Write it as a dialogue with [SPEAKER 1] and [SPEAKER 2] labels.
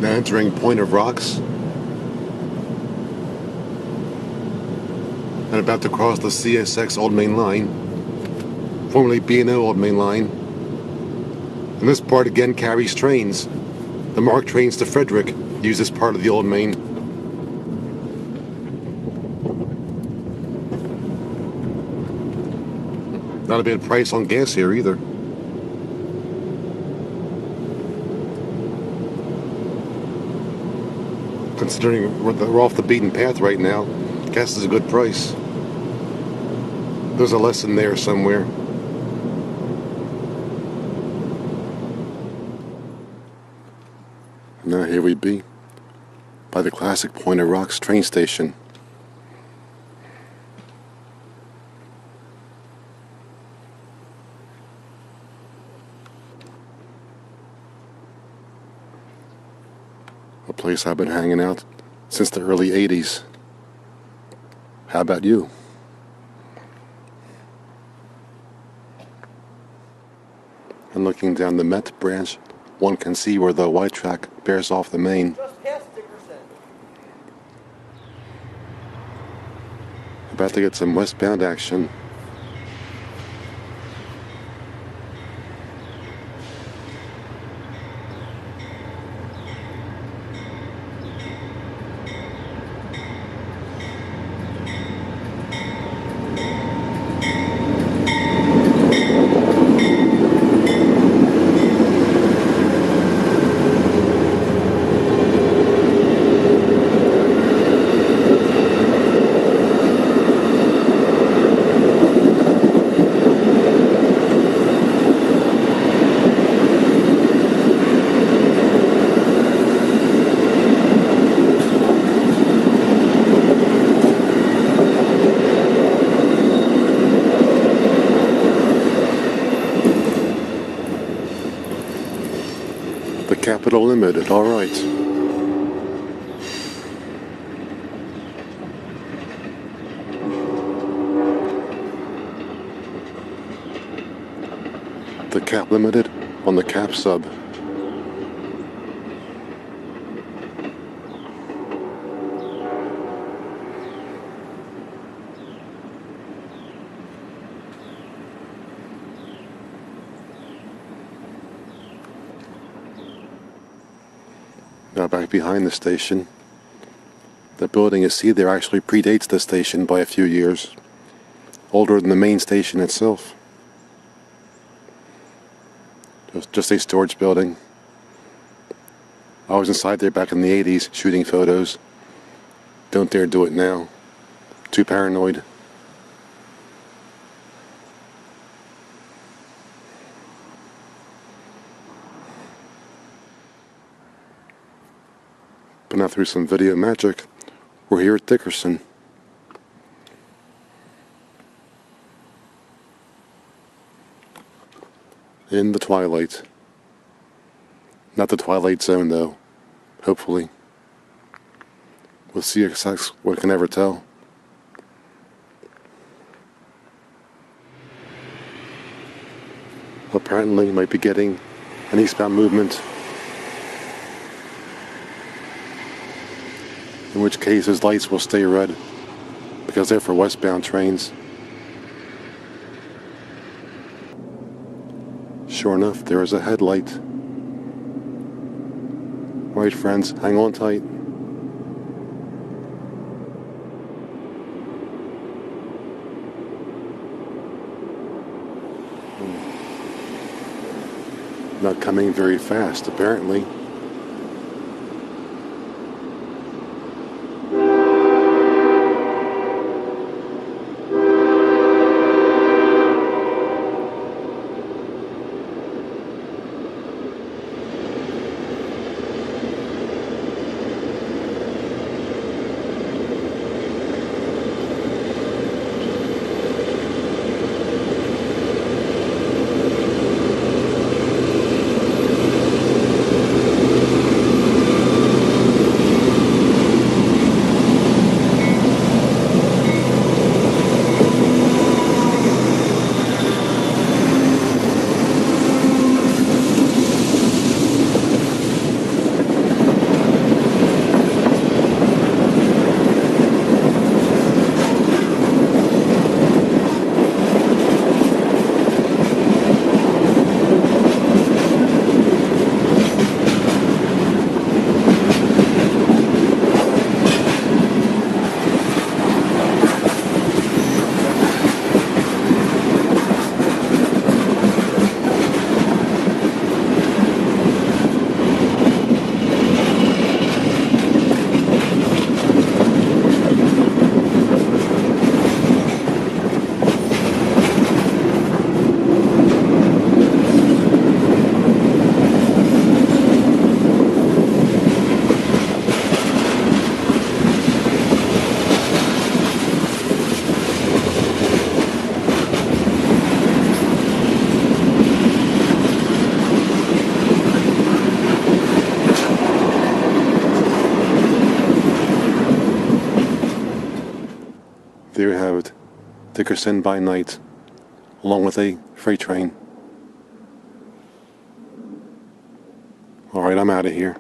[SPEAKER 1] Now entering Point of Rocks. And about to cross the CSX Old Main Line, formerly B&O Old Main Line. And this part again carries trains. The MARC trains to Frederick use this part of the Old Main. Not a bad price on gas here either. Considering we're off the beaten path right now, gas is a good price. There's a lesson there somewhere. Now here we be, by the classic Point of Rocks train station. A place I've been hanging out since the early 80s. How about you? And looking down the Met branch, one can see where the white track bears off the main.
[SPEAKER 2] Just past Dickerson.
[SPEAKER 1] About to get some westbound action. Capital Limited, alright. The Cap Limited on the Cap sub. Now back behind the station. The building you see there actually predates the station by a few years. Older than the main station itself. Just a storage building. I was inside there back in the 80s shooting photos. Don't dare do it now. Too paranoid. But now through some video magic, we're here at Dickerson. In the twilight. Not the twilight zone though, hopefully. With CSX, one can never tell. Apparently might be getting an eastbound movement. In which case his lights will stay red, because they're for westbound trains. Sure enough, there is a headlight. Alright friends, hang on tight. Not coming very fast, apparently. There you have it. Dickerson by night, along with a freight train. Alright, I'm out of here.